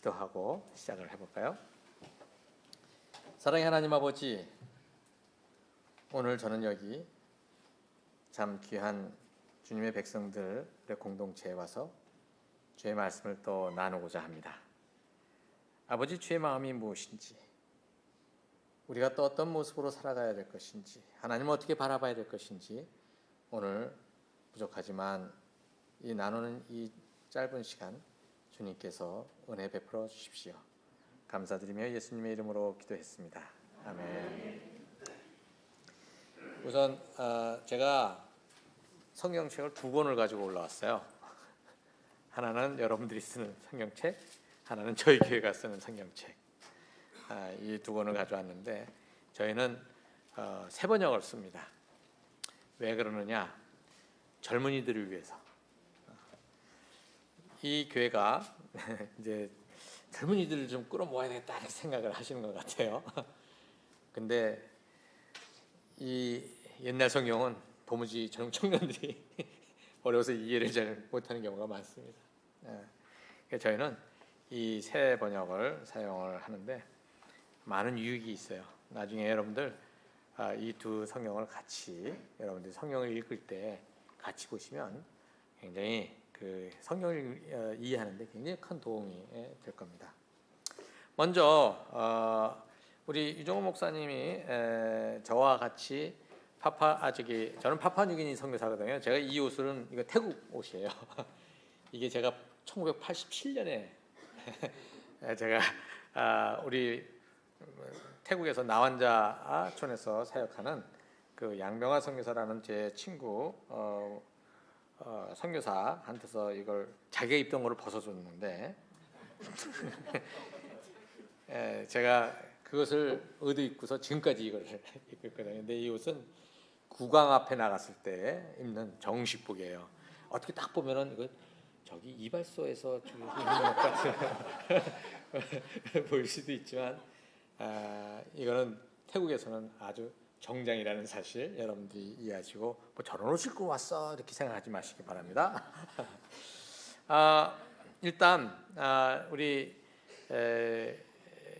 기도하고 시작을 해볼까요? 사랑의 하나님 아버지, 오늘 저는 여기 참 귀한 주님의 백성들의 공동체에 와서 주의 말씀을 또 나누고자 합니다. 아버지, 주의 마음이 무엇인지, 우리가 또 어떤 모습으로 살아가야 될 것인지, 하나님을 어떻게 바라봐야 될 것인지 오늘 부족하지만 이 나누는 이 짧은 시간 주님께서 은혜 베풀어 주십시오. 감사드리며 예수님의 이름으로 기도했습니다. 아멘. 우선 제가 성경책을 2권을 가지고 올라왔어요. 하나는 여러분들이 쓰는 성경책, 하나는 저희 교회가 쓰는 성경책. 이 2권을 가져왔는데 저희는 새 번역을 씁니다. 왜 그러느냐? 젊은이들을 위해서. 이 교회가 이제 젊은이들을 좀 끌어모아야 되겠다 이렇게 생각을 하시는 것 같아요. 근데 이 옛날 성경은 도무지 젊은 청년들이 어려워서 이해를 잘 못하는 경우가 많습니다. 그래서 저희는 이 새 번역을 사용을 하는데 많은 유익이 있어요. 나중에 여러분들 이 두 성경을 같이 여러분들이 성경을 읽을 때 같이 보시면 굉장히 그 성경을 이해하는데 굉장히 큰 도움이 될 겁니다. 먼저 우리 유정호 목사님이 저와 같이 저는 파푸아뉴기니 선교사거든요. 제가 이 옷은 이거 태국 옷이에요. 이게 제가 1987년에 제가 우리 태국에서 나완자촌에서 사역하는 그 양명화 선교사라는 제 친구 선교사한테서 이걸 자기가 입던 거를 벗어줬는데 제가 그것을 의도 입고서 지금까지 이걸 입고 있거든요. 근데 이 옷은 국왕 앞에 나갔을 때 입는 정식복이에요. 어떻게 딱 보면은 이거 저기 이발소에서 저기 입는 것 같은 보일 수도 있지만 이거는 태국에서는 아주 정장이라는 사실 여러분들이 이해하시고 뭐 저런 옷 입고 왔어 이렇게 생각하지 마시기 바랍니다. 일단 우리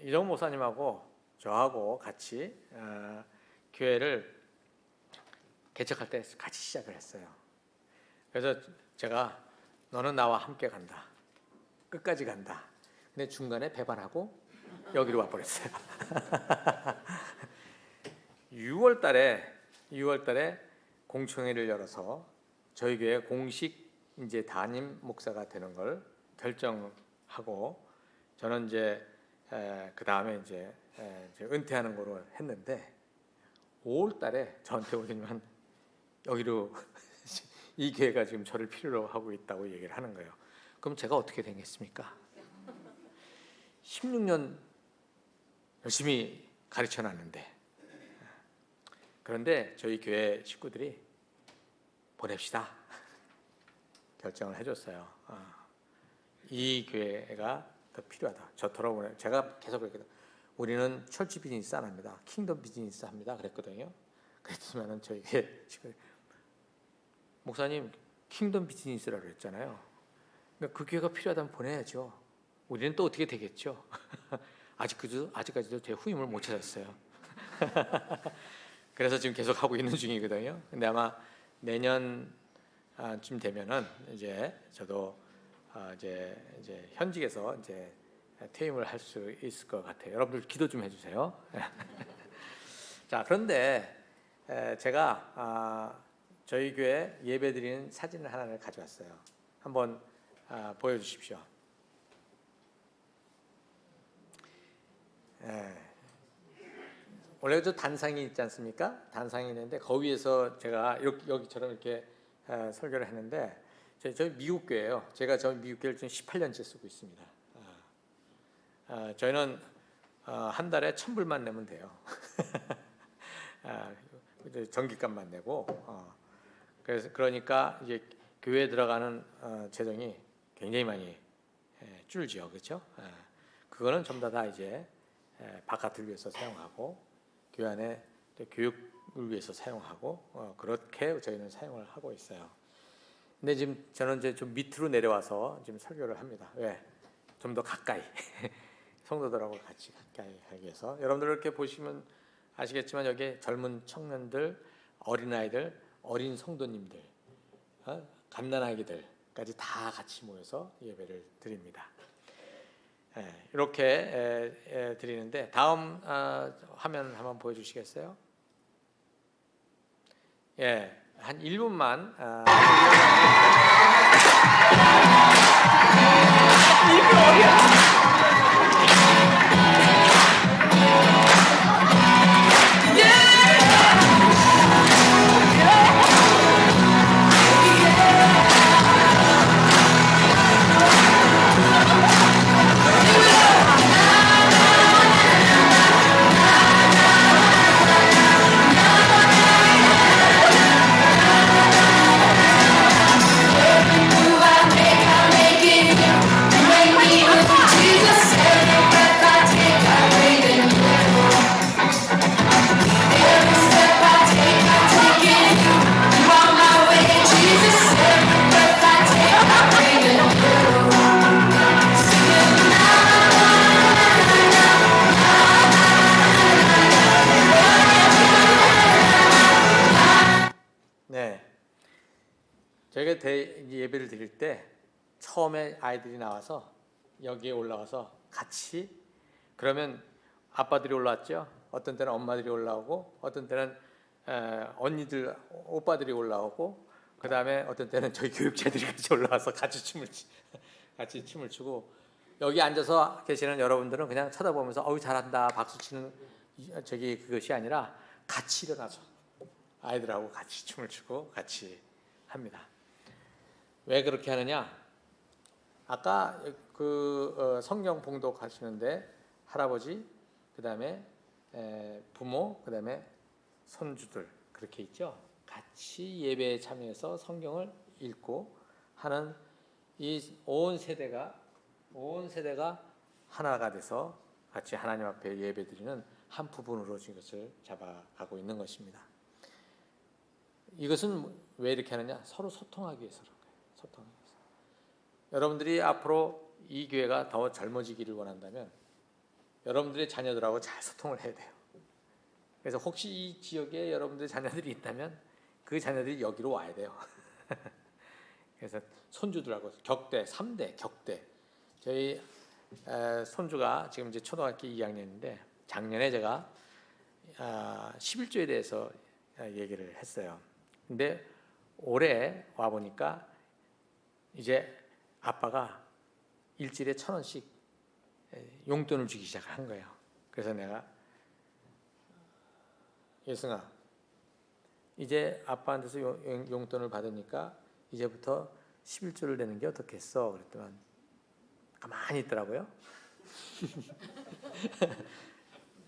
이정호 목사님하고 저하고 같이 교회를 개척할 때 같이 시작을 했어요. 그래서 제가 너는 나와 함께 간다, 끝까지 간다. 근데 중간에 배반하고 여기로 와버렸어요. 6월 달에 공청회를 열어서 저희 교회 공식 이제 담임 목사가 되는 걸 결정하고 저는 이제 그 다음에 이제 은퇴하는 거로 했는데 5월 달에 저한테 오더니만 여기로 이 교회가 지금 저를 필요로 하고 있다고 얘기를 하는 거예요. 그럼 제가 어떻게 되겠습니까? 16년 열심히 가르쳐 놨는데 그런데 저희 교회 식구들이 보냅시다 결정을 해줬어요. 이 교회가 더 필요하다. 저 돌아보내. 제가 계속 그랬거든요. 우리는 철치 비즈니스 안 합니다. 킹덤 비즈니스 합니다. 그랬거든요. 그랬지만은 저희 교회 식구들이 목사님 킹덤 비즈니스라고 그랬잖아요. 그러니까 그 교회가 필요하다면 보내야죠. 우리는 또 어떻게 되겠죠? 아직까지도 제 후임을 못 찾았어요. 그래서 지금 계속 하고 있는 중이거든요. 근데 아마 내년쯤 되면은 이제 저도 이제 현직에서 이제 퇴임을 할 수 있을 것 같아요. 여러분들 기도 좀 해주세요. 자, 그런데 제가 저희 교회 예배드리는 사진을 하나를 가져왔어요. 한번 보여주십시오. 원래 저 단상이 있지 않습니까? 단상이 있는데 거기에서 제가 여기처럼 이렇게 설교를 했는데 저희 미국 교회예요. 제가 저 미국 교회를 지금 18년째 쓰고 있습니다. 저희는 한 달에 $1,000불만 내면 돼요. 전기값만 내고 그러니까 이제 교회에 들어가는 재정이 굉장히 많이 줄죠, 그렇죠? 그거는 전부 다 이제 바깥을 위해서 사용하고 교회 안에 교육을 위해서 사용하고 그렇게 저희는 사용을 하고 있어요. 근데 지금 저는 이제 좀 밑으로 내려와서 지금 설교를 합니다. 왜? 좀 더 가까이 성도들하고 같이 가까이 하기 위해서 여러분들 이렇게 보시면 아시겠지만 여기 젊은 청년들, 어린아이들, 어린 성도님들, 갓난아기들까지 다 같이 모여서 예배를 드립니다. 이렇게 드리는데 다음 화면 한번 보여주시겠어요? 예, 한 1분만. 이게 어디야? 저희가 예배를 드릴 때 처음에 아이들이 나와서 여기에 올라와서 같이, 그러면 아빠들이 올라왔죠. 어떤 때는 엄마들이 올라오고, 어떤 때는 언니들, 오빠들이 올라오고, 그 다음에 어떤 때는 저희 교육자들이 같이 올라와서 같이 춤을 추고, 여기 앉아서 계시는 여러분들은 그냥 쳐다보면서 어우 잘한다 박수 치는 그것이 아니라 같이 일어나서 아이들하고 같이 춤을 추고 같이 합니다. 왜 그렇게 하느냐? 아까 성경 봉독하시는데 할아버지, 그 다음에 부모, 그 다음에 손주들 그렇게 있죠. 같이 예배에 참여해서 성경을 읽고 하는 이 온 세대가 하나가 돼서 같이 하나님 앞에 예배드리는 한 부분으로 이것을 잡아가고 있는 것입니다. 이것은 왜 이렇게 하느냐? 서로 소통하기 위해서 그런 거예요. 소통하기 위해서. 여러분들이 앞으로 이 교회가 더 젊어지기를 원한다면 여러분들의 자녀들하고 잘 소통을 해야 돼요. 그래서 혹시 이 지역에 여러분들의 자녀들이 있다면 그 자녀들이 여기로 와야 돼요. 그래서 손주들하고 격대, 3대 격대. 저희 손주가 지금 이제 초등학교 2학년인데 작년에 제가 11조에 대해서 얘기를 했어요. 근데 올해 와 보니까 이제 아빠가 일주일에 1,000원씩 용돈을 주기 시작한 거예요. 그래서 내가 예승아, 이제 아빠한테서 용돈을 받으니까 이제부터 11조를 내는 게 어떻겠어? 그랬더니 가만히 있더라고요.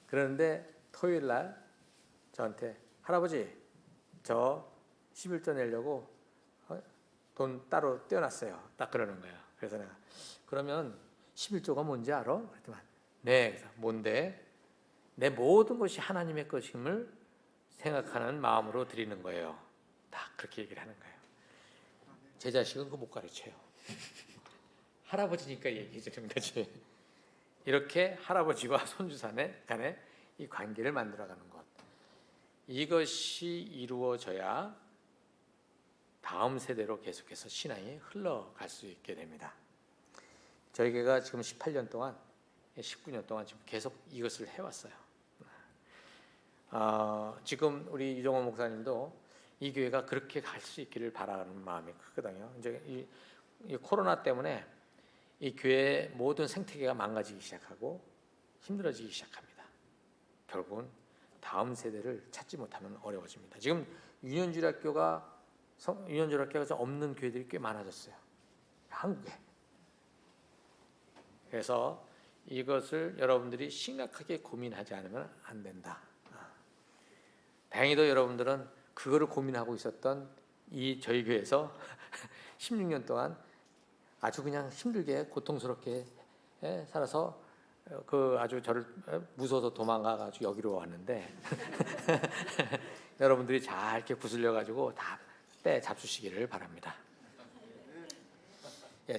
그런데 토요일 날 저한테 할아버지 저 11조 내려고 돈 따로 떼어놨어요. 딱 그러는 거예요. 그래서 내가 그러면 11조가 뭔지 알아? 그랬더니 네. 그래서 뭔데? 내 모든 것이 하나님의 것임을 생각하는 마음으로 드리는 거예요. 딱 그렇게 얘기를 하는 거예요. 제 자식은 그거 못 가르쳐요. 할아버지니까 얘기해 주는 거지. 이렇게 할아버지와 손주 간에 이 관계를 만들어가는 것, 이것이 이루어져야 다음 세대로 계속해서 신앙이 흘러갈 수 있게 됩니다. 저희 교회가 지금 18년 동안 19년 동안 지금 계속 이것을 해왔어요. 지금 우리 유정원 목사님도 이 교회가 그렇게 갈 수 있기를 바라는 마음이 크거든요. 이제 이 코로나 때문에 이 교회의 모든 생태계가 망가지기 시작하고 힘들어지기 시작합니다. 결국은 다음 세대를 찾지 못하면 어려워집니다. 지금 유년주일학교가 없는 교회들이 꽤 많아졌어요. 한국에. 그래서 이것을 여러분들이 심각하게 고민하지 않으면 안 된다. 다행히도 여러분들은 그거를 고민하고 있었던 이 저희 교회에서 16년 동안 아주 그냥 힘들게 고통스럽게 살아서 아주 저를 무서워서 도망가가지고 여기로 왔는데 여러분들이 잘 이렇게 구슬려 가지고 다 잡수시기를 바랍니다.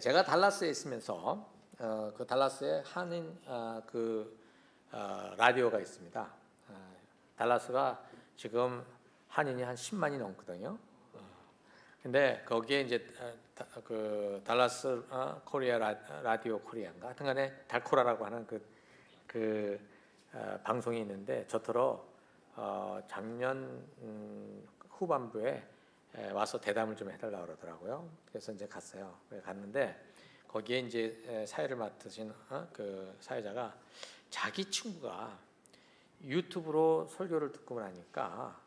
제가 달라스에 있으면서 그 달라스에 한인 라디오가 있습니다. 달라스가 지금 한인이 한 10만이 넘거든요. 근데 거기에 이제 그 달라스 코리아 라디오 코리아인가 하여튼간에 달코라라고 하는 방송이 있는데 저더러 작년 후반부에 와서 대담을 좀 해달라고 그러더라고요. 그래서 이제 갔어요. 갔는데 거기에 이제 사회를 맡으신 그 사회자가 자기 친구가 유튜브로 설교를 듣고 나니까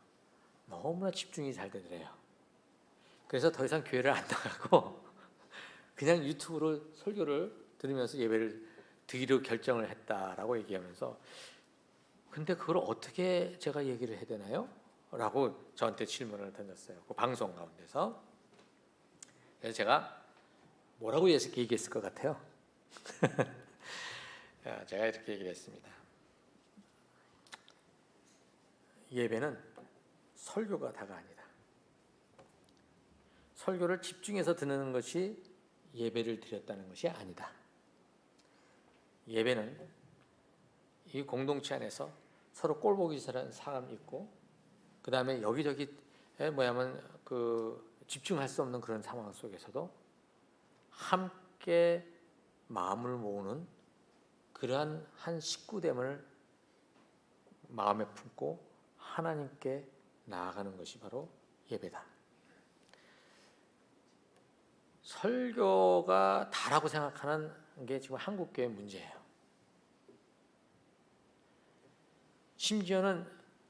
너무나 집중이 잘 되더래요. 그래서 더 이상 교회를 안 나가고 그냥 유튜브로 설교를 들으면서 예배를 드리기로 결정을 했다라고 얘기하면서 근데 그걸 어떻게 제가 얘기를 해야 되나요? 라고 저한테 질문을 던졌어요. 그 방송 가운데서. 그래서 제가 뭐라고 얘기했을 것 같아요? 제가 이렇게 얘기를 했습니다. 예배는 설교가 다가 아니다. 설교를 집중해서 듣는 것이 예배를 드렸다는 것이 아니다. 예배는 이 공동체 안에서 서로 꼴보기 싫은 사람이 있고 그 다음에 여기저기 집중할 수 없는 그런 상황 속에서도 함께 마음을 모으는 그러한 한 식구됨을 마음에 품고 하나님께 나아가는 것이 바로 예배다. 설교가 다라고 생각하는 게 지금 한국교회 문제예요. 심지어는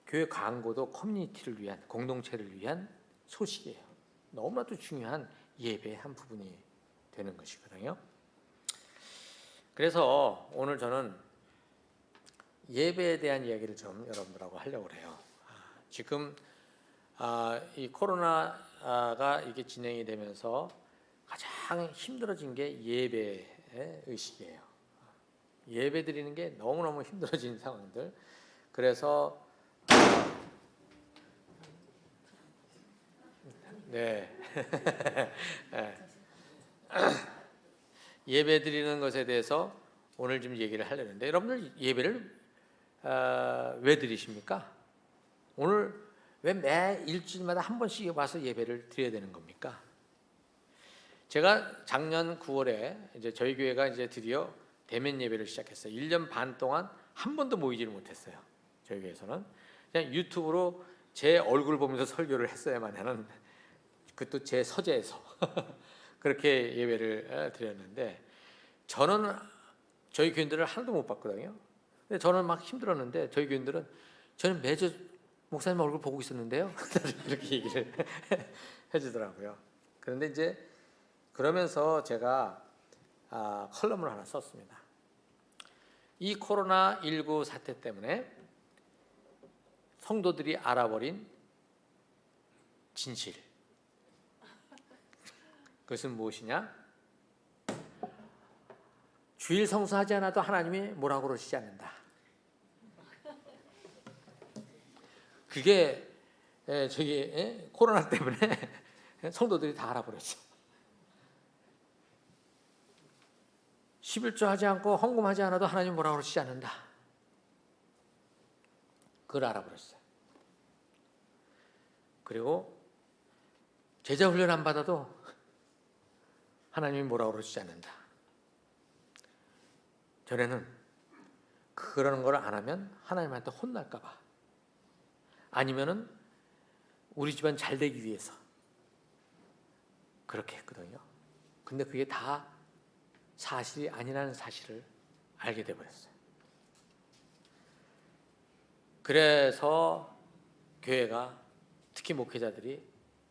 교회 광고도 커뮤니티를 위한, 공동체를 위한 소식이에요. 너무나도 중요한 예배의 한 부분이 되는 것이거든요. 그래서 오늘 저는 예배에 대한 이야기를 좀 여러분들하고 하려고 해요. 지금 이 코로나가 이게 진행이 되면서 가장 힘들어진 게 예배의 의식이에요. 예배 드리는 게 너무너무 힘들어진 상황들. 그래서 예배 드리는 것에 대해서 오늘 좀 얘기를 하려는데 여러분들 예배를 왜 드리십니까? 오늘 왜 매 일주일마다 한 번씩 와서 예배를 드려야 되는 겁니까? 제가 작년 9월에 이제 저희 교회가 이제 드디어 대면 예배를 시작했어요. 1년 반 동안 한 번도 모이지를 못했어요. 저희 교회에서는 그냥 유튜브로 제 얼굴 보면서 설교를 했어야만 하는 그것도 제 서재에서 그렇게 예배를 드렸는데 저는 저희 교인들을 하나도 못 봤거든요. 근데 저는 막 힘들었는데 저희 교인들은 저는 매주 목사님 얼굴 보고 있었는데요. 이렇게 얘기를 해주더라고요. 그런데 이제 그러면서 제가 컬럼을 하나 썼습니다. 이 코로나19 사태 때문에 성도들이 알아버린 진실. 그것은 무엇이냐? 주일 성수하지 않아도 하나님이 뭐라고 그러시지 않는다. 그게 저기 코로나 때문에 성도들이 다 알아버렸어. 11조 하지 않고 헌금하지 않아도 하나님 뭐라고 그러시지 않는다. 그걸 알아버렸어요. 그리고 제자 훈련 안 받아도 하나님이 뭐라고 그러시지 않는다. 전에는 그러는 걸 안 하면 하나님한테 혼날까 봐. 아니면은 우리 집안 잘 되기 위해서 그렇게 했거든요. 근데 그게 다 사실이 아니라는 사실을 알게 돼버렸어요. 그래서 교회가 특히 목회자들이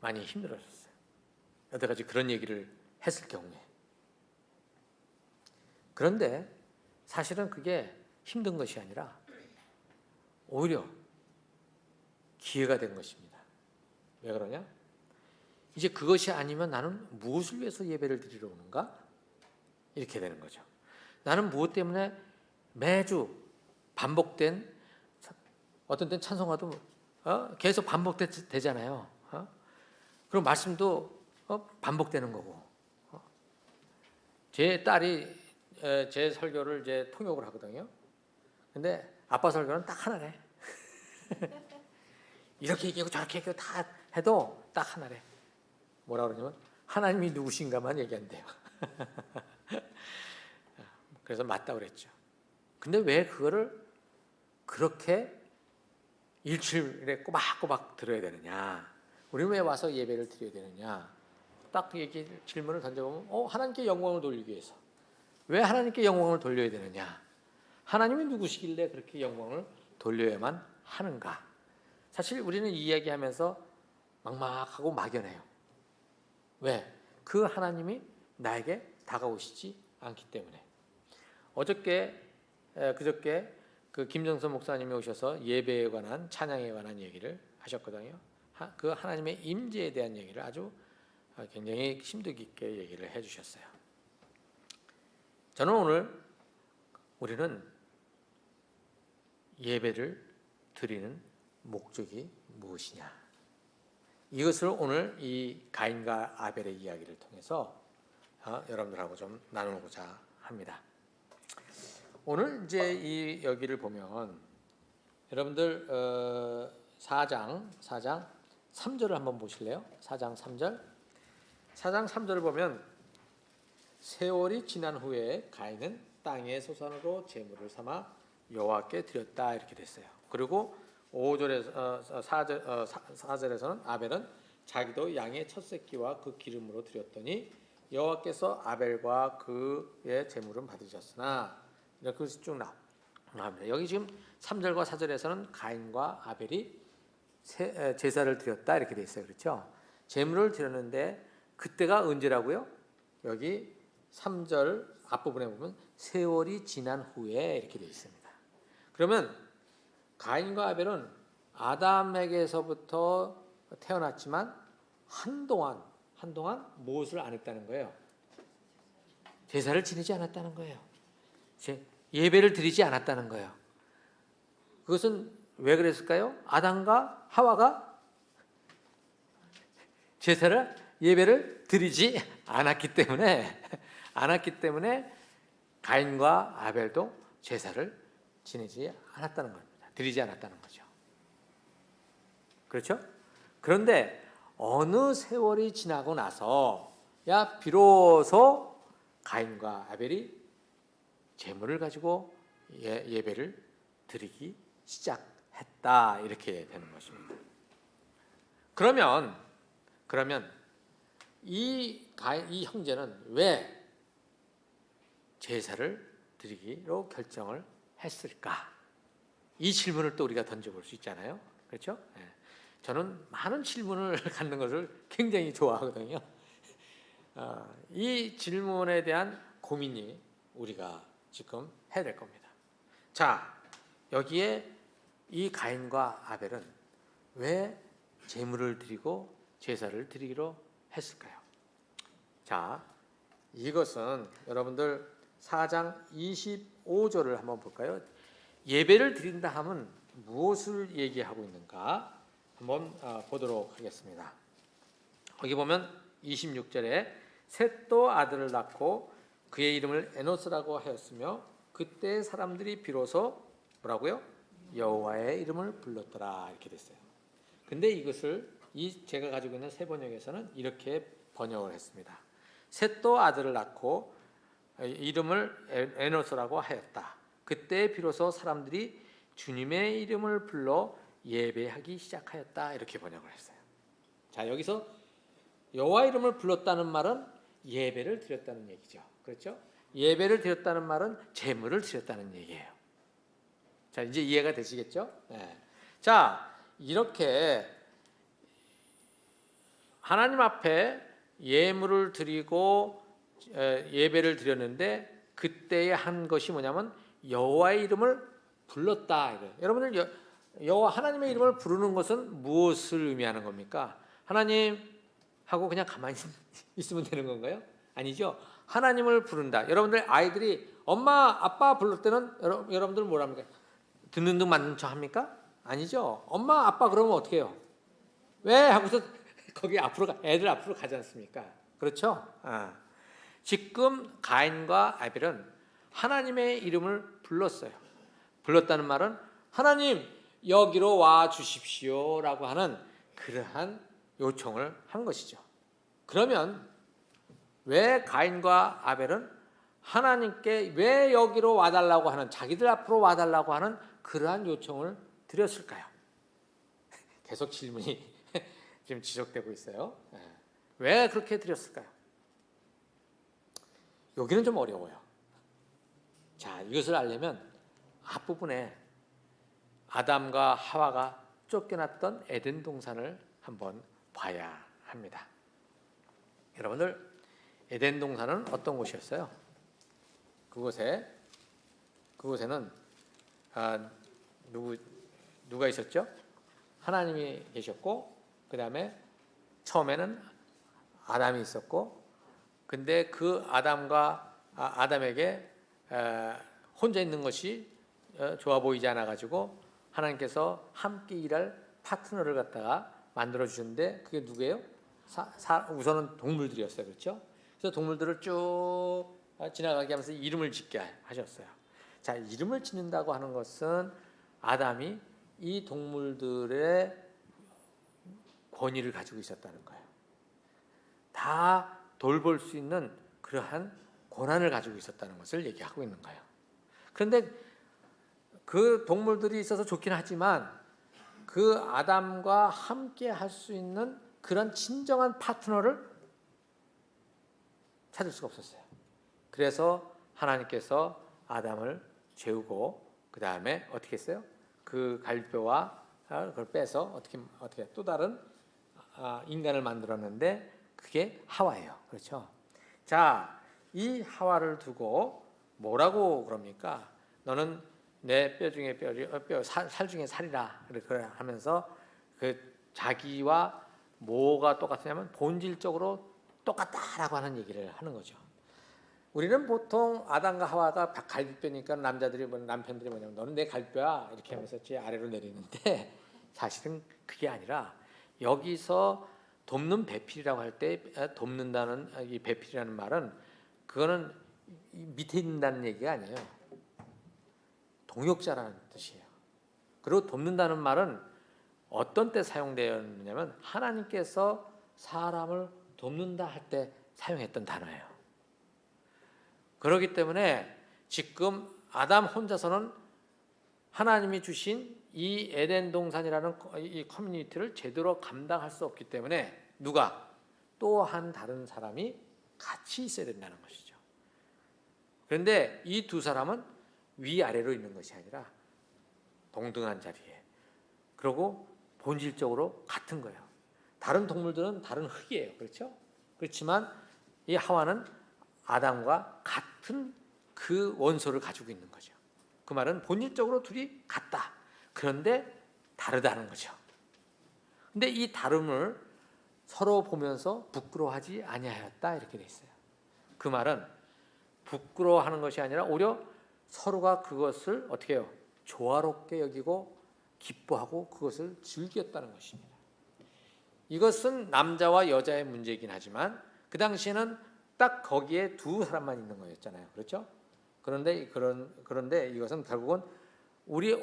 많이 힘들어졌어요. 여태까지 그런 얘기를 했을 경우에. 그런데 사실은 그게 힘든 것이 아니라 오히려 기회가 된 것입니다. 왜 그러냐? 이제 그것이 아니면 나는 무엇을 위해서 예배를 드리러 오는가? 이렇게 되는 거죠. 나는 무엇 때문에 매주 반복된 어떤 때는 찬송가도 계속 반복되잖아요. 그럼 말씀도 반복되는 거고. 제 딸이 제 설교를 이제 통역을 하거든요. 근데 아빠 설교는 딱 하나래. 이렇게 얘기하고 저렇게 얘기하고 다 해도 딱 하나래. 뭐라 그러냐면 하나님이 누구신가만 얘기한대요. 그래서 맞다 그랬죠. 근데 왜 그거를 그렇게 일주일에 꼬박꼬박 들어야 되느냐? 우리는 왜 와서 예배를 드려야 되느냐? 딱 질문을 던져보면 하나님께 영광을 돌리기 위해서. 왜 하나님께 영광을 돌려야 되느냐? 하나님이 누구시길래 그렇게 영광을 돌려야만 하는가? 사실 우리는 이 이야기하면서 막막하고 막연해요. 왜? 그 하나님이 나에게 다가오시지 않기 때문에. 그저께 그 김정선 목사님이 오셔서 예배에 관한, 찬양에 관한 얘기를 하셨거든요. 그 하나님의 임재에 대한 얘기를 아주 굉장히 심도 깊게 얘기를 해주셨어요. 저는 오늘 우리는 예배를 드리는 목적이 무엇이냐, 이것을 오늘 이 가인과 아벨의 이야기를 통해서 여러분들하고 좀 나누고자 합니다. 오늘 이제 이 여기를 보면 여러분들 4장 3절을 한번 보실래요? 4장 3절. 4장 3절을 보면 세월이 지난 후에 가인은 땅의 소산으로 제물을 삼아 여호와께 드렸다 이렇게 됐어요. 그리고 4절에서는 아벨은 자기도 양의 첫 새끼와 그 기름으로 드렸더니 여호와께서 아벨과 그의 제물은 받으셨으나 이렇게 쭉 나옵니다. 여기 지금 3절과 4절에서는 가인과 아벨이 제사를 드렸다 이렇게 돼 있어요. 그렇죠? 제물을 드렸는데 그때가 언제라고요? 여기 3절 앞부분에 보면 세월이 지난 후에 이렇게 돼 있습니다. 그러면 가인과 아벨은 아담에게서부터 태어났지만 한동안 무엇을 안 했다는 거예요? 제사를 지내지 않았다는 거예요. 예배를 드리지 않았다는 거예요. 그것은 왜 그랬을까요? 아담과 하와가 예배를 드리지 않았기 때문에 가인과 아벨도 제사를 지내지 않았다는 겁니다. 드리지 않았다는 거죠. 그렇죠? 그런데 어느 세월이 지나고 나서야 비로소 가인과 아벨이 제물을 가지고 예배를 드리기 시작했다 이렇게 되는 것입니다. 그러면 이 형제는 왜 제사를 드리기로 결정을 했을까? 이 질문을 또 우리가 던져볼 수 있잖아요. 그렇죠? 저는 많은 질문을 갖는 것을 굉장히 좋아하거든요. 이 질문에 대한 고민이 우리가 지금 해야 될 겁니다. 자, 여기에 이 가인과 아벨은 왜 제물을 드리고 제사를 드리기로 했을까요? 자, 이것은 여러분들 4장 25절을 한번 볼까요? 예배를 드린다 하면 무엇을 얘기하고 있는가 한번 보도록 하겠습니다. 거기 보면 26절에 셋도 아들을 낳고 그의 이름을 에노스라고 하였으며 그때 사람들이 비로소 뭐라고요? 여호와의 이름을 불렀더라 이렇게 됐어요. 근데 이것을 제가 가지고 있는 새 번역에서는 이렇게 번역을 했습니다. 셋도 아들을 낳고 이름을 에노스라고 하였다. 그때 비로소 사람들이 주님의 이름을 불러 예배하기 시작하였다 이렇게 번역을 했어요. 자, 여기서 여호와 이름을 불렀다는 말은 예배를 드렸다는 얘기죠. 그렇죠? 예배를 드렸다는 말은 제물을 드렸다는 얘기예요. 자, 이제 이해가 되시겠죠? 네. 자, 이렇게 하나님 앞에 예물을 드리고 예배를 드렸는데 그때에 한 것이 뭐냐면 여호와의 이름을 불렀다. 여러분들 여호와 하나님의 이름을 부르는 것은 무엇을 의미하는 겁니까? 하나님 하고 그냥 가만히 있으면 되는 건가요? 아니죠. 하나님을 부른다. 여러분들 아이들이 엄마 아빠 부를 때는 여러분들 뭐라 합니까? 듣는 둥 맞는 척 합니까? 아니죠. 엄마 아빠 그러면 어떻게 해요? 왜? 하고서 거기 애들 앞으로 가지 않습니까? 그렇죠? 지금 가인과 아벨은 하나님의 이름을 불렀어요. 불렀다는 말은 하나님 여기로 와 주십시오라고 하는 그러한 요청을 한 것이죠. 그러면 왜 가인과 아벨은 하나님께 왜 여기로 와달라고 하는, 자기들 앞으로 와달라고 하는 그러한 요청을 드렸을까요? 계속 질문이 지금 지적되고 있어요. 왜 그렇게 드렸을까요? 여기는 좀 어려워요. 자, 이것을 알려면 앞부분에 아담과 하와가 쫓겨났던 에덴 동산을 한번 봐야 합니다. 여러분들, 에덴 동산은 어떤 곳이었어요? 그곳에는 누가 있었죠? 하나님이 계셨고, 그 다음에 처음에는 아담이 있었고, 근데 그 아담에게 혼자 있는 것이 좋아 보이지 않아 가지고 하나님께서 함께 일할 파트너를 갖다가 만들어 주셨는데, 그게 누구예요? 우선은 동물들이었어요. 그렇죠? 그래서 동물들을 쭉 지나가게 하면서 이름을 짓게 하셨어요. 자, 이름을 짓는다고 하는 것은 아담이 이 동물들의 권위를 가지고 있었다는 거예요. 다 돌볼 수 있는 그러한 권한을 가지고 있었다는 것을 얘기하고 있는 거예요. 그런데 그 동물들이 있어서 좋긴 하지만 그 아담과 함께 할 수 있는 그런 진정한 파트너를 찾을 수가 없었어요. 그래서 하나님께서 아담을 재우고 그 다음에 어떻게 했어요? 그 갈뼈와 그걸 빼서 어떻게 또 다른 인간을 만들었는데 그게 하와예요. 그렇죠? 자, 이 하와를 두고 뭐라고 그럽니까? 너는 내 뼈 중에 살 중에 살이라 그렇게 하면서 그 자기와 뭐가 똑같으냐면 본질적으로 똑같다라고 하는 얘기를 하는 거죠. 우리는 보통 아담과 하와가 갈비뼈니까 남편들이 뭐냐면 너는 내 갈비뼈야 이렇게 하면서 제 아래로 내리는데 사실은 그게 아니라 여기서 돕는 배필이라고 할 때 돕는다는 이 배필이라는 말은 그거는 밑에 있는다는 얘기가 아니에요. 동역자라는 뜻이에요. 그리고 돕는다는 말은 어떤 때 사용되었느냐면 하나님께서 사람을 돕는다 할 때 사용했던 단어예요. 그렇기 때문에 지금 아담 혼자서는 하나님이 주신 이 에덴 동산이라는 이 커뮤니티를 제대로 감당할 수 없기 때문에 누가 또 한 다른 사람이 같이 있어야 된다는 것이죠. 그런데 이 두 사람은 위아래로 있는 것이 아니라 동등한 자리에, 그리고 본질적으로 같은 거예요. 다른 동물들은 다른 흙이에요. 그렇죠? 그렇지만 이 하와는 아담과 같은 그 원소를 가지고 있는 거죠. 그 말은 본질적으로 둘이 같다. 그런데 다르다는 거죠. 근데 이 다름을 서로 보면서 부끄러워하지 아니하였다 이렇게 돼 있어요. 그 말은 부끄러워하는 것이 아니라 오히려 서로가 그것을 어떻게 해요? 조화롭게 여기고 기뻐하고 그것을 즐겼다는 것입니다. 이것은 남자와 여자의 문제이긴 하지만 그 당시에는 딱 거기에 두 사람만 있는 거였잖아요. 그렇죠? 그런데 이것은 결국은 우리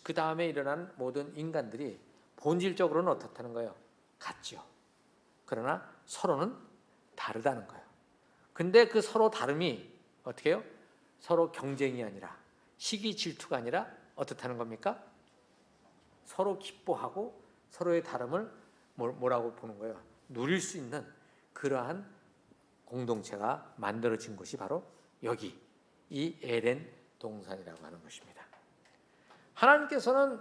그 다음에 일어난 모든 인간들이 본질적으로는 어떻다는 거예요? 같죠. 그러나 서로는 다르다는 거예요. 근데 그 서로 다름이 어떻게 해요? 서로 경쟁이 아니라 시기 질투가 아니라 어떻다는 겁니까? 서로 기뻐하고 서로의 다름을 뭐라고 보는 거예요? 누릴 수 있는 그러한 공동체가 만들어진 곳이 바로 여기 이 에덴 동산이라고 하는 것입니다. 하나님께서는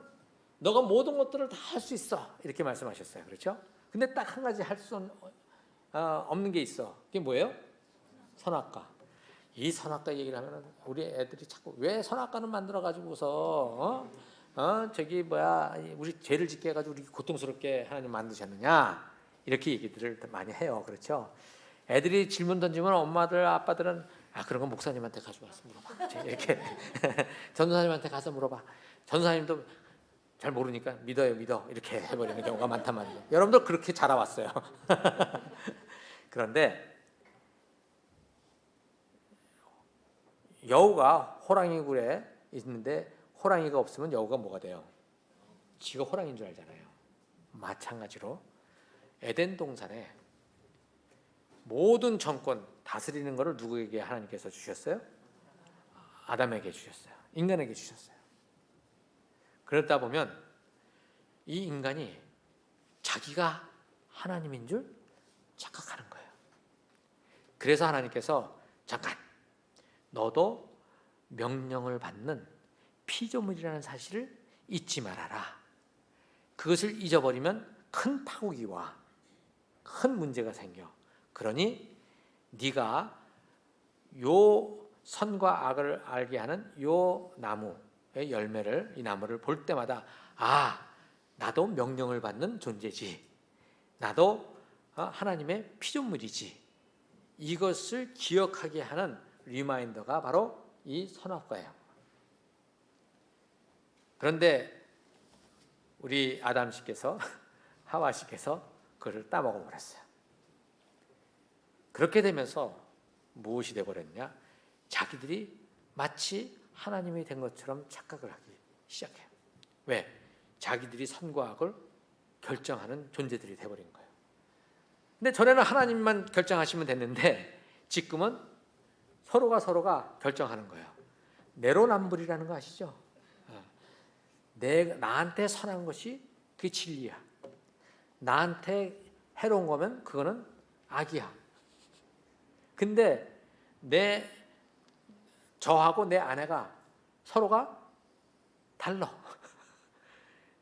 너가 모든 것들을 다 할 수 있어 이렇게 말씀하셨어요. 그렇죠? 근데 딱 한 가지 할 수 없는 게 있어. 그게 뭐예요? 선악과. 이 선악과 얘기를 하면 우리 애들이 자꾸 왜 선악과는 만들어 가지고서 우리 죄를 짓게 해가지고 우리 고통스럽게 하나님 만드셨느냐 이렇게 얘기들을 많이 해요. 그렇죠? 애들이 질문 던지면 엄마들 아빠들은 그런 건 목사님한테 가져와서 물어봐 이렇게 전도사님한테 가서 물어봐. 전도사님도 잘 모르니까 믿어 이렇게 해버리는 경우가 많단 말이에요. 여러분들 그렇게 자라왔어요. 그런데 여우가 호랑이 굴에 있는데 호랑이가 없으면 여우가 뭐가 돼요? 지가 호랑이인 줄 알잖아요. 마찬가지로 에덴 동산에 모든 정권 다스리는 것을 누구에게 하나님께서 주셨어요? 아담에게 주셨어요. 인간에게 주셨어요. 그러다 보면 이 인간이 자기가 하나님인 줄 착각하는 거예요. 그래서 하나님께서 잠깐 너도 명령을 받는 피조물이라는 사실을 잊지 말아라. 그것을 잊어버리면 큰 파국이와 큰 문제가 생겨. 그러니 네가 요 선과 악을 알게 하는 요 나무의 열매를, 이 나무를 볼 때마다 나도 명령을 받는 존재지. 나도 하나님의 피조물이지. 이것을 기억하게 하는 리마인더가 바로 이 선악과예요. 그런데 우리 아담 씨께서 하와 씨께서 그걸 따먹어 버렸어요. 그렇게 되면서 무엇이 되어버렸냐? 자기들이 마치 하나님이 된 것처럼 착각을 하기 시작해요. 왜? 자기들이 선과 악을 결정하는 존재들이 되어버린 거예요. 근데 전에는 하나님만 결정하시면 됐는데 지금은 서로가 결정하는 거예요. 내로남불이라는 거 아시죠? 나한테 선한 것이 그게 진리야. 나한테 해로운 거면 그거는 악이야. 근데 저하고 내 아내가 서로가 달라.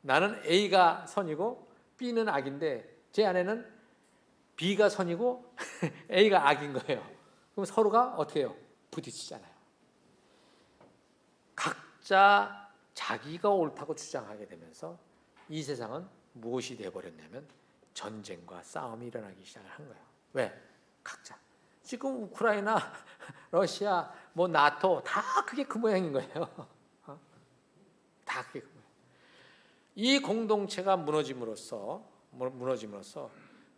나는 A가 선이고 B는 악인데 제 아내는 B가 선이고 A가 악인 거예요. 그럼 서로가 어떻게 해요? 부딪히잖아요. 각자 자기가 옳다고 주장하게 되면서 이 세상은 무엇이 되어버렸냐면 전쟁과 싸움이 일어나기 시작을 한 거예요. 왜? 각자. 지금 우크라이나, 러시아, 나토 다 그게 그 모양인 거예요. 다 그게 그 모양. 이 공동체가 무너짐으로써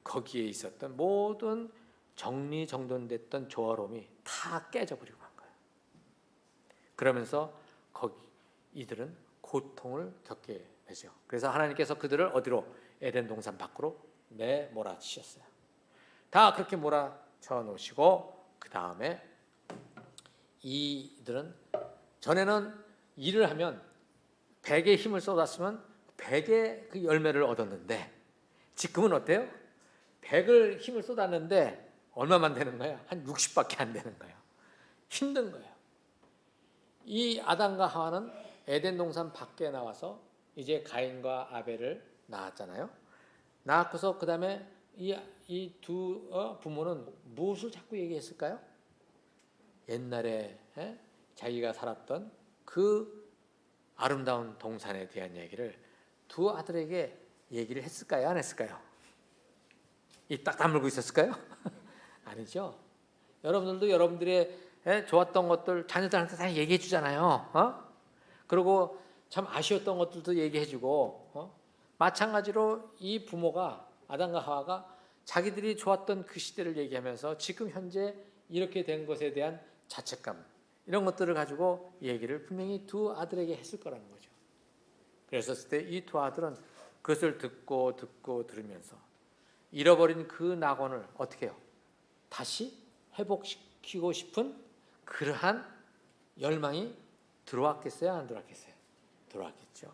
거기에 있었던 모든 정리정돈됐던 조화로움이 다 깨져버리고 간 거예요. 그러면서 이들은 고통을 겪게 되죠. 그래서 하나님께서 그들을 어디로? 에덴 동산 밖으로 내몰아치셨어요. 다 그렇게 몰아쳐 놓으시고 그 다음에 이들은 전에는 일을 하면 100의 힘을 쏟았으면 100의 그 열매를 얻었는데 지금은 어때요? 100을 힘을 쏟았는데 얼마만 되는 거예요? 한 60밖에 안 되는 거예요. 힘든 거예요. 이 아담과 하와는 에덴 동산 밖에 나와서 이제 가인과 아벨을 낳았잖아요. 낳고서 그 다음에 이 두 부모는 무엇을 자꾸 얘기했을까요? 옛날에 자기가 살았던 그 아름다운 동산에 대한 얘기를 두 아들에게 얘기를 했을까요? 안 했을까요? 입 딱 다물고 있었을까요? 아니죠. 여러분들도 여러분들의 좋았던 것들 자녀들한테 다 얘기해 주잖아요. 그리고 참 아쉬웠던 것들도 얘기해 주고 마찬가지로 이 부모가 아담과 하와가 자기들이 좋았던 그 시대를 얘기하면서 지금 현재 이렇게 된 것에 대한 자책감 이런 것들을 가지고 얘기를 분명히 두 아들에게 했을 거라는 거죠. 그랬었을 때 이 두 아들은 그것을 듣고 들으면서 잃어버린 그 낙원을 어떻게 해요? 다시 회복시키고 싶은 그러한 열망이 들어왔겠어요? 안 들어왔겠어요? 들어왔겠죠.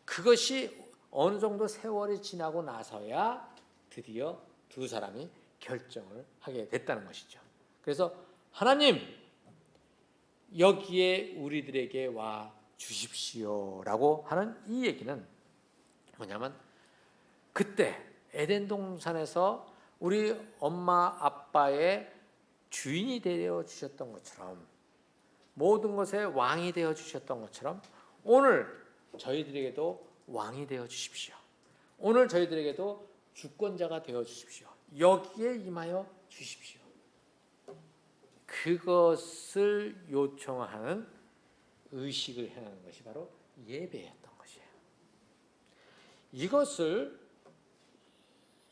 그것이 어느 정도 세월이 지나고 나서야 드디어 두 사람이 결정을 하게 됐다는 것이죠. 그래서 하나님 여기에 우리들에게 와 주십시오라고 하는 이 얘기는 뭐냐면 그때 에덴 동산에서 우리 엄마 아빠의 주인이 되어 주셨던 것처럼 모든 것의 왕이 되어 주셨던 것처럼 오늘 저희들에게도 왕이 되어 주십시오. 오늘 저희들에게도 주권자가 되어 주십시오. 여기에 임하여 주십시오. 그것을 요청하는 의식을 행하는 것이 바로 예배였던 것이에요. 이것을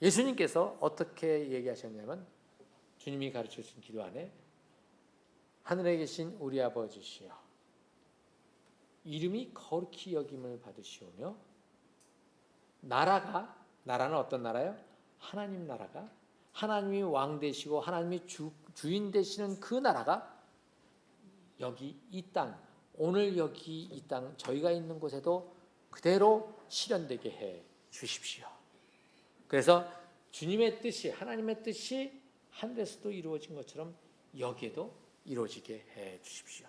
예수님께서 어떻게 얘기하셨냐면 주님이 가르쳐 주신 기도 안에 하늘에 계신 우리 아버지시여, 이름이 거룩히 여김을 받으시오며, 나라는 어떤 나라요? 하나님 나라가, 하나님이 왕 되시고 하나님이 주인 되시는 그 나라가 여기 이 땅, 오늘 여기 이 땅 저희가 있는 곳에도 그대로 실현되게 해 주십시오. 그래서 주님의 뜻이, 하나님의 뜻이 하늘에서도 이루어진 것처럼 여기에도 이루어지게 해 주십시오.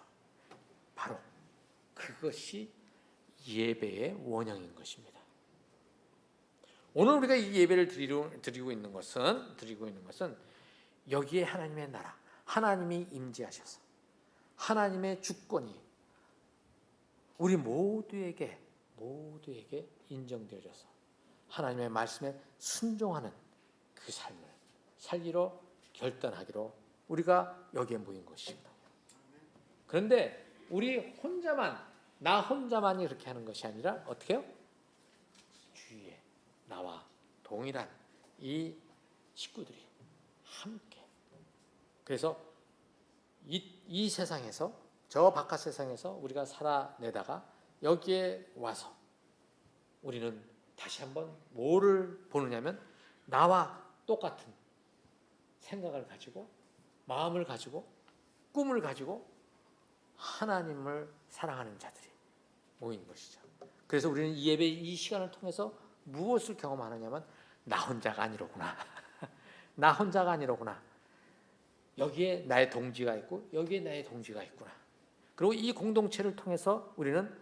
바로 그것이 예배의 원형인 것입니다. 오늘 우리가 이 예배를 드리고 있는 것은 여기에 하나님의 나라, 하나님이 임재하셔서 하나님의 주권이 우리 모두에게 인정되어져서 하나님의 말씀에 순종하는 그 삶을 살기로 결단하기로 우리가 여기에 모인 것입니다. 그런데 나 혼자만이 그렇게 하는 것이 아니라 어떻게 해요? 주위에 나와 동일한 이 식구들이 함께. 그래서 이 세상에서, 저 바깥 세상에서 우리가 살아내다가 여기에 와서 우리는 다시 한번 뭐를 보느냐면 나와 똑같은 생각을 가지고, 마음을 가지고, 꿈을 가지고 하나님을 사랑하는 자들이 모인 것이죠. 그래서 우리는 이 예배, 이 시간을 통해서 무엇을 경험하느냐면 나 혼자가 아니로구나. 나 혼자가 아니로구나. 여기에 나의 동지가 있고 여기에 나의 동지가 있구나. 그리고 이 공동체를 통해서 우리는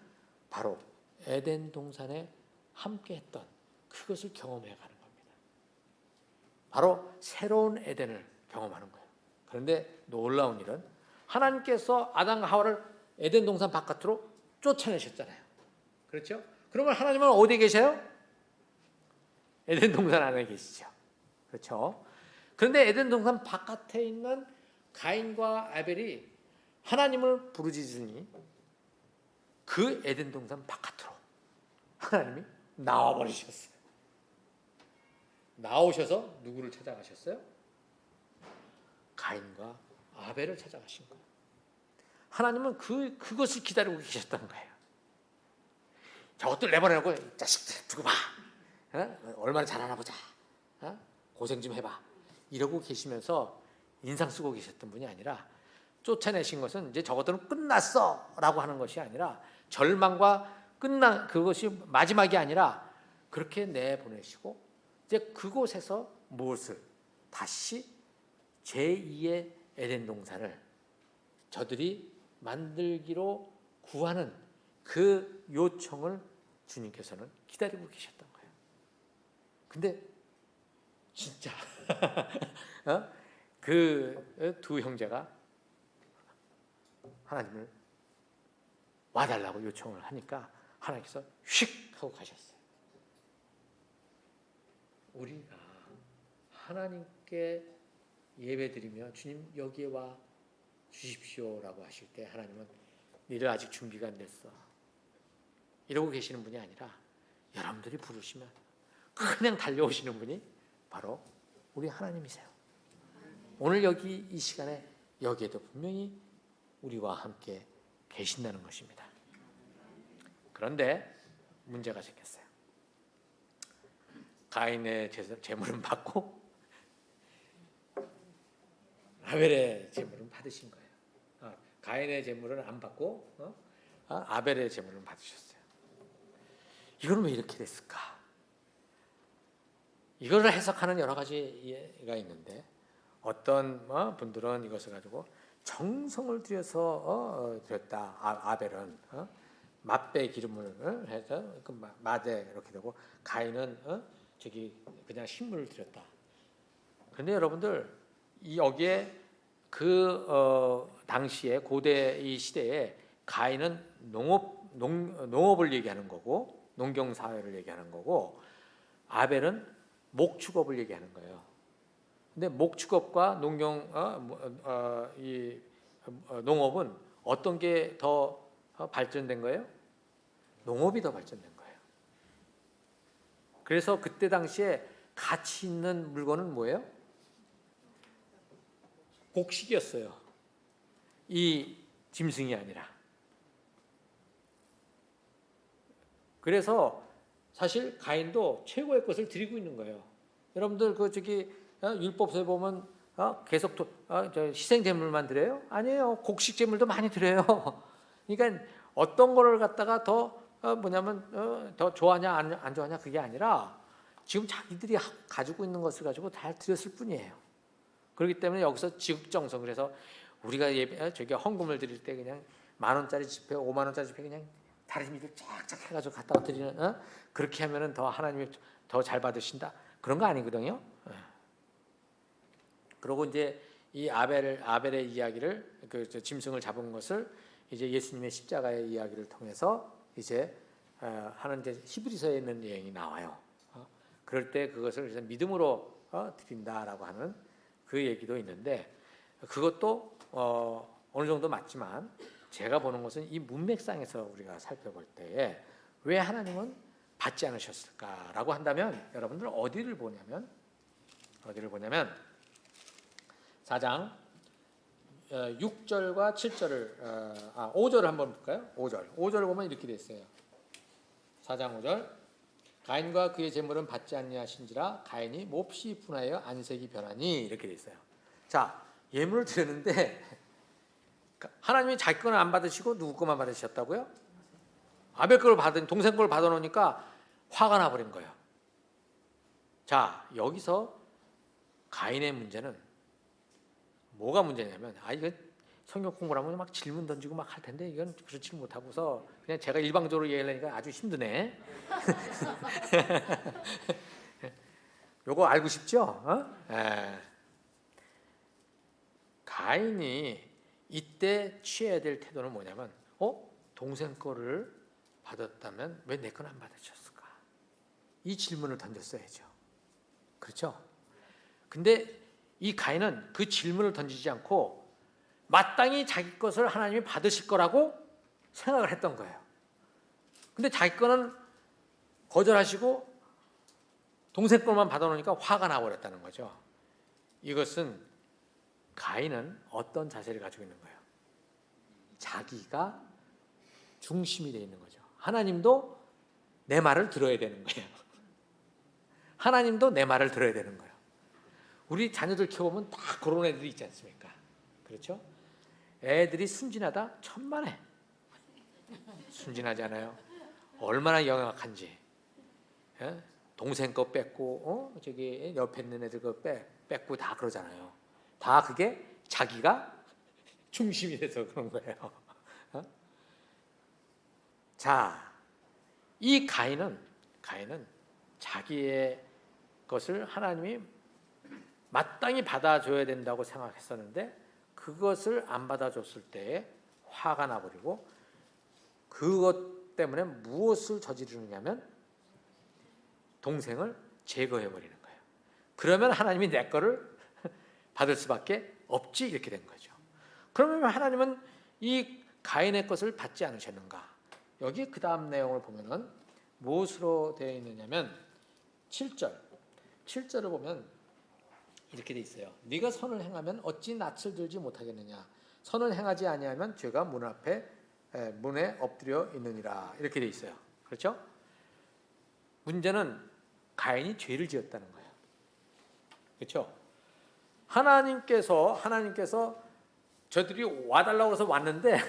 바로 에덴 동산에 함께 했던 그것을 경험해 가는 겁니다. 바로 새로운 에덴을 경험하는 거예요. 그런데 놀라운 일은 하나님께서 아담과 하와를 에덴 동산 바깥으로 쫓아내셨잖아요. 그렇죠? 그러면 하나님은 어디에 계셔요? 에덴 동산 안에 계시죠. 그렇죠? 그런데 에덴 동산 바깥에 있는 가인과 아벨이 하나님을 부르짖으니 그 에덴 동산 바깥으로 하나님이 나와버리셨어요. 나오셔서 누구를 찾아가셨어요? 가인과 아벨을 찾아가신 거예요. 하나님은 그것을 기다리고 계셨던 거예요. 저것들 내보내고 자식들 두고 봐. 얼마나 잘하나 보자. 고생 좀 해봐. 이러고 계시면서 인상 쓰고 계셨던 분이 아니라, 쫓아내신 것은 이제 저것들은 끝났어 라고 하는 것이 아니라, 절망과 그것이 마지막이 아니라 그렇게 내보내시고 이제 그곳에서 무엇을 다시 제2의 에덴 동산을 저들이 만들기로 구하는 그 요청을 주님께서는 기다리고 계셨던 거예요. 근데 진짜 그 두 형제가 하나님을 와달라고 요청을 하니까 하나님께서 휙 하고 가셨어요. 우리가 하나님께 예배드리며 주님 여기에 와 주십시오라고 하실 때 하나님은 너희들 아직 준비가 안 됐어 이러고 계시는 분이 아니라 여러분들이 부르시면 그냥 달려오시는 분이 바로 우리 하나님이세요. 오늘 여기 이 시간에 여기에도 분명히 우리와 함께 계신다는 것입니다. 그런데 문제가 생겼어요. 가인의 제물은 받고 아벨의 제물은 받으신 거예요. 가인의 제물은 안 받고 아벨의 제물은 받으셨어요. 이건 왜 이렇게 됐을까? 이거를 해석하는 여러 가지가 있는데, 어떤 분들은 이것을 가지고 정성을 들여서 드렸다. 아벨은 맛배 기름을 해서 그 마대 이렇게 되고, 가인은 저기 그냥 식물을 드렸다. 그런데 여러분들 여기에 당시에 고대 이 시대에 가인은 농업을 얘기하는 거고, 농경 사회를 얘기하는 거고, 아벨은 목축업을 얘기하는 거예요. 근데 목축업과 농업은 어떤 게 더 발전된 거예요? 농업이 더 발전된 거예요. 그래서 그때 당시에 가치 있는 물건은 뭐예요? 곡식이었어요. 이 짐승이 아니라. 그래서 사실 가인도 최고의 것을 드리고 있는 거예요. 여러분들 율법서에 보면 계속 희생 제물만 드려요? 아니에요. 곡식 제물도 많이 드려요. 그러니까 어떤 거를 갖다가 더 더 좋아하냐 안 좋아하냐 그게 아니라 지금 자기들이 가지고 있는 것을 가지고 다 드렸을 뿐이에요. 그렇기 때문에 여기서 지극정성, 그래서 우리가 헌금을 드릴 때 그냥 10,000원짜리 지폐, 50,000원짜리 지폐 그냥 다리미를 쫙쫙 해가지고 갖다가 드리는, 그렇게 하면은 더 하나님이 더 잘 받으신다, 그런 거 아니거든요. 그리고 이제 이 아벨의 이야기를, 짐승을 잡은 것을 이제 예수님의 십자가의 이야기를 통해서 이제 하는 이제 히브리서에 있는 내용이 나와요. 그럴 때 그것을 믿음으로 드린다라고 하는 그 얘기도 있는데, 그것도 어느 정도 맞지만 제가 보는 것은 이 문맥상에서 우리가 살펴볼 때에 왜 하나님은 받지 않으셨을까라고 한다면, 여러분들 어디를 보냐면 4장 6절과 7절을 5절을 한번 볼까요? 5절을 보면 이렇게 돼 있어요. 4장 5절. 가인과 그의 제물은 받지 아니하신지라 가인이 몹시 분하여 안색이 변하니, 이렇게 돼 있어요. 자, 예물을 드렸는데 하나님이 자기 거는 안 받으시고 누구 거만 받으셨다고요? 아벨 거를 받은, 동생 걸 받아 놓으니까 화가 나 버린 거예요. 자, 여기서 가인의 문제는 뭐가 문제냐면, 이거 성경 공부를 하면 막 질문 던지고 막 할 텐데 이건 그렇지 못하고서 그냥 제가 일방적으로 얘기하려니까 아주 힘드네. 요거 알고 싶죠? 가인이 이때 취해야 될 태도는 뭐냐면, 동생 거를 받았다면 왜 내 건 안 받으셨을까? 이 질문을 던졌어야죠. 그렇죠? 근데 이 가인은 그 질문을 던지지 않고 마땅히 자기 것을 하나님이 받으실 거라고 생각을 했던 거예요. 근데 자기 거는 거절하시고 동생 것만 받아놓으니까 화가 나버렸다는 거죠. 이것은 가인은 어떤 자세를 가지고 있는 거예요? 자기가 중심이 되어 있는 거죠. 하나님도 내 말을 들어야 되는 거예요. 하나님도 내 말을 들어야 되는 거예요. 우리 자녀들 키워보면 다 그런 애들이 있지 않습니까? 그렇죠? 애들이 순진하다? 천만에. 순진하지 않아요? 얼마나 영악한지. 동생 거 뺏고, 옆에 있는 애들 거 뺏고 다 그러잖아요. 다 그게 자기가 중심이 돼서 그런 거예요. 자, 이 가인은 자기의 것을 하나님이 마땅히 받아줘야 된다고 생각했었는데 그것을 안 받아줬을 때에 화가 나버리고, 그것 때문에 무엇을 저지르느냐면 동생을 제거해버리는 거예요. 그러면 하나님이 내 거를 받을 수밖에 없지, 이렇게 된 거죠. 그러면 하나님은 이 가인의 것을 받지 않으셨는가? 여기 그 다음 내용을 보면은 무엇으로 되어 있느냐면 7절을 보면 이렇게 돼 있어요. 네가 선을 행하면 어찌 낯을 들지 못하겠느냐? 선을 행하지 아니하면 죄가 문에 엎드려 있느니라, 이렇게 돼 있어요. 그렇죠? 문제는 가인이 죄를 지었다는 거예요. 그렇죠? 하나님께서 저들이 와달라고 해서 왔는데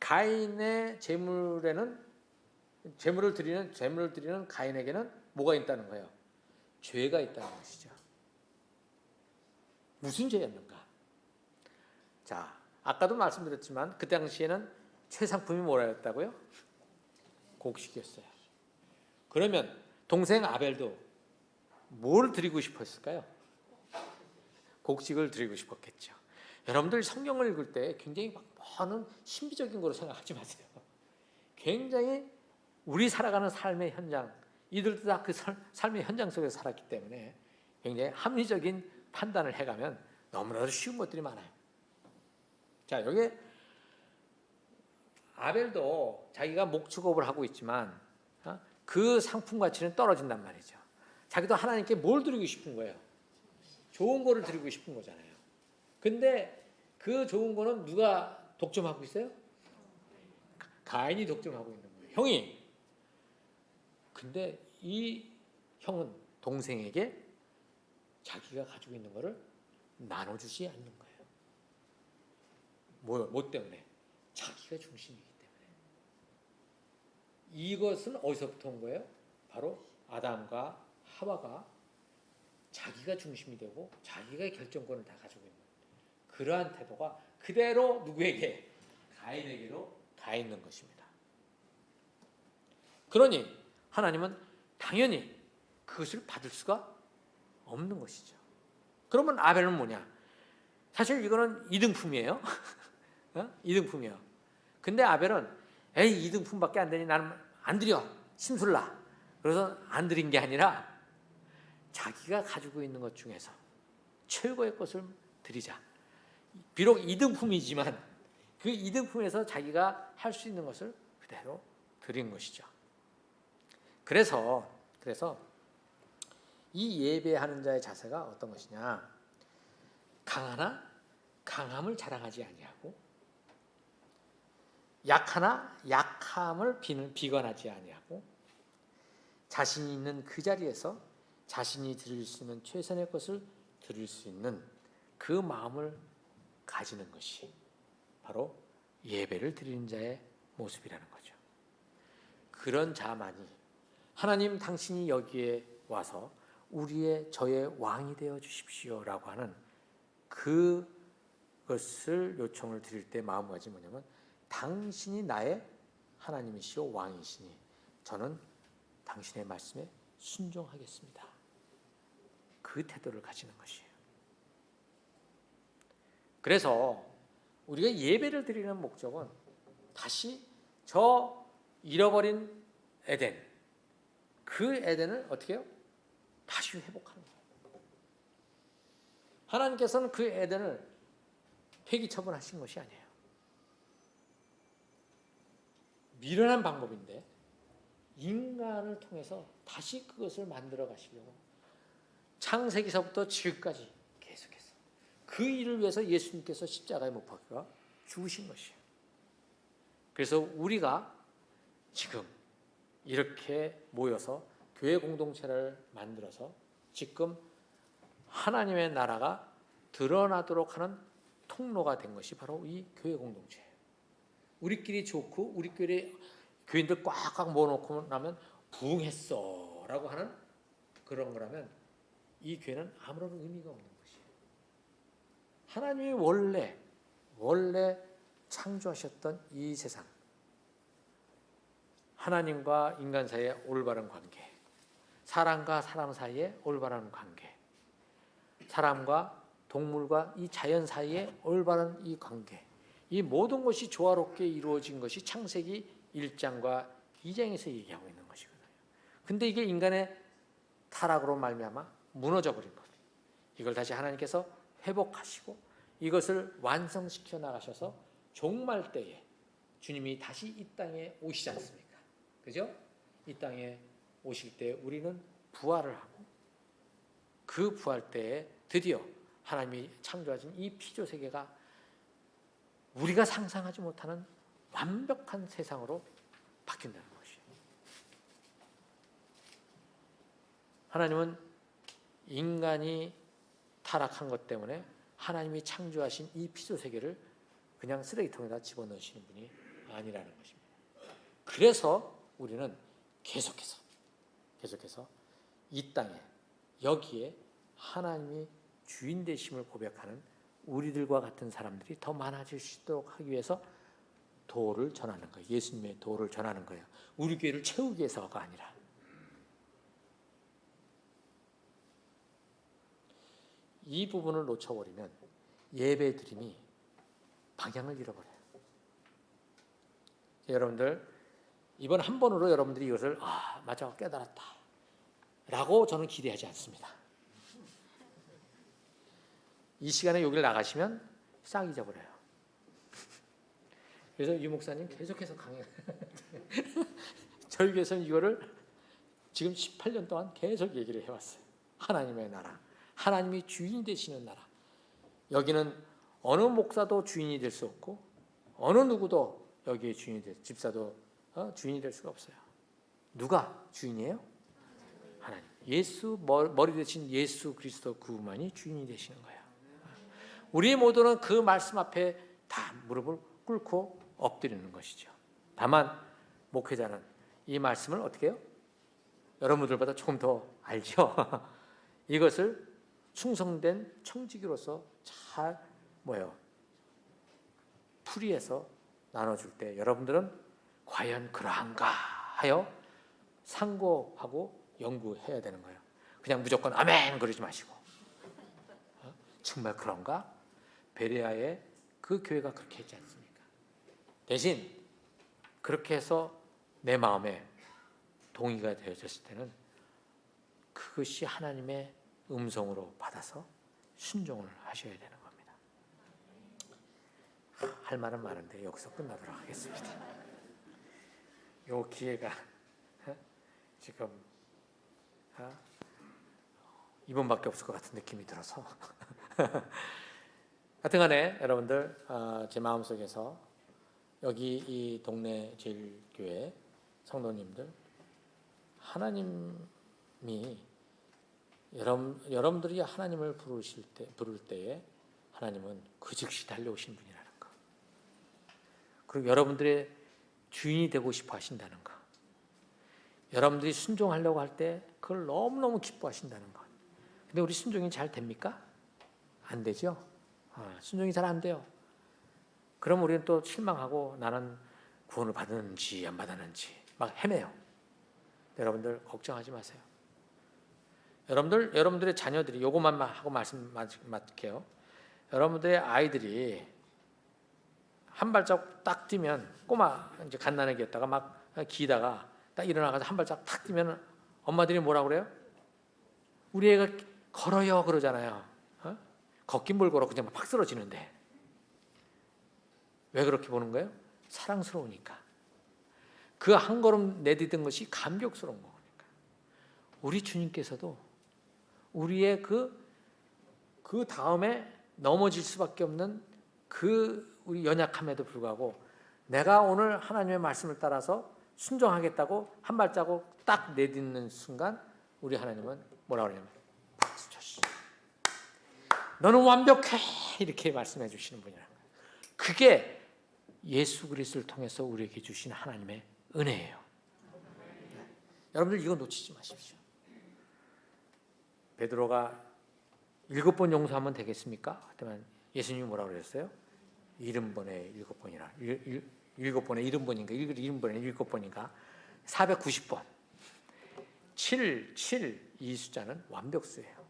가인의 제물을 드리는 가인에게는 뭐가 있다는 거예요? 죄가 있다는 것이죠. 무슨 죄였는가? 자, 아까도 말씀드렸지만 그 당시에는 최상품이 뭐라였다고요? 곡식이었어요. 그러면 동생 아벨도 뭘 드리고 싶었을까요? 곡식을 드리고 싶었겠죠. 여러분들 성경을 읽을 때 굉장히 많은 신비적인 거로 생각하지 마세요. 굉장히 우리 살아가는 삶의 현장, 이들도 다 그 삶의 현장 속에서 살았기 때문에 굉장히 합리적인 판단을 해가면 너무나도 쉬운 것들이 많아요. 자, 여기 아벨도 자기가 목축업을 하고 있지만 그 상품 가치는 떨어진단 말이죠. 자기도 하나님께 뭘 드리고 싶은 거예요? 좋은 거를 드리고 싶은 거잖아요. 근데 그 좋은 거는 누가 독점하고 있어요? 가인이 독점하고 있는 거예요. 형이. 근데 이 형은 동생에게 자기가 가지고 있는 거를 나눠주지 않는 거예요. 뭐 때문에? 자기가 중심이기 때문에. 이것은 어디서부터 온 거예요? 바로 아담과 하와가 자기가 중심이 되고 자기가 결정권을 다 가지고 있는 그러한 태도가 그대로 누구에게? 가인에게로 가 있는 것입니다. 그러니 하나님은 당연히 그것을 받을 수가 없는 것이죠. 그러면 아벨은 뭐냐? 사실 이거는 이등품이에요. 이등품이에요. 근데 아벨은 에이 이등품밖에 안 되니 나는 안 드려. 심술나. 그래서 안 드린 게 아니라 자기가 가지고 있는 것 중에서 최고의 것을 드리자. 비록 이등품이지만 그 이등품에서 자기가 할 수 있는 것을 그대로 드린 것이죠. 그래서 이 예배하는 자의 자세가 어떤 것이냐? 강하나 강함을 자랑하지 아니하고 약하나 약함을 비관하지 아니하고 자신이 있는 그 자리에서 자신이 드릴 수 있는 최선의 것을 드릴 수 있는 그 마음을 가지는 것이 바로 예배를 드리는 자의 모습이라는 거죠. 그런 자만이 하나님 당신이 여기에 와서 저의 왕이 되어 주십시오라고 하는 그것을 요청을 드릴 때 마음가짐이 뭐냐면 당신이 나의 하나님이시오 왕이시니 저는 당신의 말씀에 순종하겠습니다. 그 태도를 가지는 것이에요. 그래서 우리가 예배를 드리는 목적은 다시 저 잃어버린 에덴, 그 에덴을 어떻게 해요? 다시 회복하는 거예요. 하나님께서는 그 에덴을 폐기처분하신 것이 아니에요. 미련한 방법인데 인간을 통해서 다시 그것을 만들어 가시려고 창세기서부터 지금까지 계속해서 그 일을 위해서 예수님께서 십자가에 못 박혀 죽으신 것이에요. 그래서 우리가 지금 이렇게 모여서 교회 공동체를 만들어서 지금 하나님의 나라가 드러나도록 하는 통로가 된 것이 바로 이 교회 공동체예요. 우리끼리 좋고 우리끼리 교인들 꽉꽉 모아놓고 나면 부흥했어 라고 하는 그런 거라면 이 교회는 아무런 의미가 없는 것이에요. 하나님이 원래 창조하셨던 이 세상, 하나님과 인간 사이의 올바른 관계, 사람과 사람 사이의 올바른 관계, 사람과 동물과 이 자연 사이의 올바른 이 관계, 이 모든 것이 조화롭게 이루어진 것이 창세기 1장과 2장에서 얘기하고 있는 것이거든요. 근데 이게 인간의 타락으로 말미암아 무너져 버린 것. 이걸 다시 하나님께서 회복하시고 이것을 완성시켜 나가셔서 종말 때에 주님이 다시 이 땅에 오시지 않습니까? 그죠? 이 땅에 오실 때 우리는 부활을 하고 그 부활 때에 드디어 하나님이 창조하신 이 피조 세계가 우리가 상상하지 못하는 완벽한 세상으로 바뀐다는 것이에요. 하나님은 인간이 타락한 것 때문에 하나님이 창조하신 이 피조 세계를 그냥 쓰레기통에다 집어넣으시는 분이 아니라는 것입니다. 그래서 우리는 계속해서 이 땅에 여기에 하나님이 주인 되심을 고백하는 우리들과 같은 사람들이 더 많아질 수 있도록 하기 위해서 도를 전하는 거예요. 예수님의 도를 전하는 거예요. 우리 교회를 채우기 위해서가 아니라. 이 부분을 놓쳐버리면 예배 드림이 방향을 잃어버려요. 여러분들 이번 한 번으로 여러분들이 이것을 맞아 깨달았다 라고 저는 기대하지 않습니다. 이 시간에 여기를 나가시면 싹 잊어버려요. 그래서 유 목사님 계속해서 강해. 저희 교회에서는 이거를 지금 18년 동안 계속 얘기를 해왔어요. 하나님의 나라, 하나님이 주인 되시는 나라. 여기는 어느 목사도 주인이 될 수 없고 어느 누구도 여기에 집사도 주인이 될 수가 없어요. 누가 주인이에요? 하나님. 예수 머리 대신 예수 그리스도 그분만이 주인이 되시는 거예요. 우리 모두는 그 말씀 앞에 다 무릎을 꿇고 엎드리는 것이죠. 다만 목회자는 이 말씀을 어떻게 해요? 여러분들보다 조금 더 알죠. 이것을 충성된 청지기로서 잘 풀이해서 나눠줄 때 여러분들은 과연 그러한가 하여 상고하고 연구해야 되는 거예요. 그냥 무조건 아멘 그러지 마시고 정말 그런가? 베레아의 그 교회가 그렇게 했지 않습니까? 대신 그렇게 해서 내 마음에 동의가 되어졌을 때는 그것이 하나님의 음성으로 받아서 순종을 하셔야 되는 겁니다. 할 말은 많은데 여기서 끝나도록 하겠습니다. 요 기회가 지금 이번밖에 없을 것 같은 느낌이 들어서 하여튼간에 여러분들 제 마음속에서 여기 이 동네 제일교회 성도님들 하나님이 여러분들이 하나님을 부를 때에 하나님은 그 즉시 달려오신 분이라는 거. 그리고 여러분들의 주인이 되고 싶어 하신다는 거. 여러분들이 순종하려고 할 때 그걸 너무너무 기뻐하신다는 것. 근데 우리 순종이 잘 됩니까? 안 되죠? 순종이 잘 안 돼요. 그럼 우리는 또 실망하고 나는 구원을 받았는지 안 받았는지 막 헤매요. 여러분들 걱정하지 마세요. 여러분들의 자녀들이 요것만 하고 말씀 맞게요. 여러분들의 아이들이 한 발짝 딱 뛰면 꼬마 이제 갓난아기였다가 막 기다가 딱 일어나가서 한 발짝 탁 뛰면 엄마들이 뭐라 그래요? 우리 애가 걸어요 그러잖아요. 걷긴 뭘 걸어 그냥 팍 쓰러지는데 왜 그렇게 보는 거예요? 사랑스러우니까. 그 한 걸음 내디딘 것이 감격스러운 거니까. 우리 주님께서도 우리의 그 다음에 넘어질 수밖에 없는 우리 연약함에도 불구하고 내가 오늘 하나님의 말씀을 따라서 순종하겠다고 한 발자국 딱 내딛는 순간 우리 하나님은 뭐라 그러냐면 박수 쳤어. 너는 완벽해 이렇게 말씀해 주시는 분이라는 거예요. 그게 예수 그리스도를 통해서 우리에게 주신 하나님의 은혜예요. 여러분들 이거 놓치지 마십시오. 베드로가 7번 용서하면 되겠습니까? 하지만 예수님이 뭐라고 그랬어요? 70번에 7번이라 7번에 70번인가 70번에 7번인가 490번 7 이 숫자는 완벽수예요.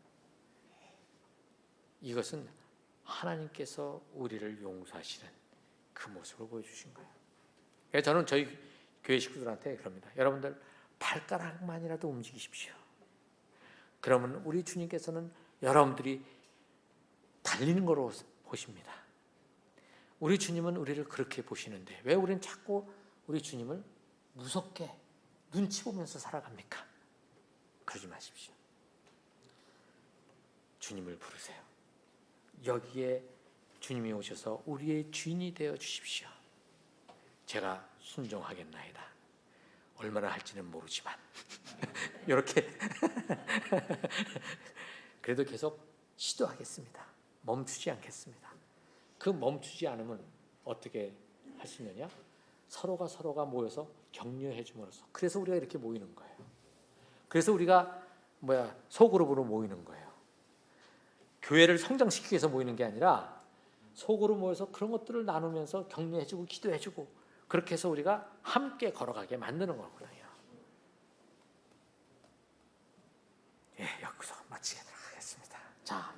이것은 하나님께서 우리를 용서하시는 그 모습을 보여주신 거예요. 그래서 저는 저희 교회 식구들한테 그럽니다. 여러분들 발가락만이라도 움직이십시오. 그러면 우리 주님께서는 여러분들이 달리는 거로 보십니다. 우리 주님은 우리를 그렇게 보시는데 왜 우리는 자꾸 우리 주님을 무섭게 눈치 보면서 살아갑니까? 그러지 마십시오. 주님을 부르세요. 여기에 주님이 오셔서 우리의 주인이 되어 주십시오. 제가 순종하겠나이다. 얼마나 할지는 모르지만 이렇게 그래도 계속 시도하겠습니다. 멈추지 않겠습니다. 그 멈추지 않으면 어떻게 할 수 있느냐? 서로가 모여서 격려해 줌으로써. 그래서 우리가 이렇게 모이는 거예요. 그래서 우리가 소그룹으로 모이는 거예요. 교회를 성장시키기 위해서 모이는 게 아니라 속으로 모여서 그런 것들을 나누면서 격려해주고 기도해주고 그렇게 해서 우리가 함께 걸어가게 만드는 거거든요. 여기서 마치겠습니다. 자,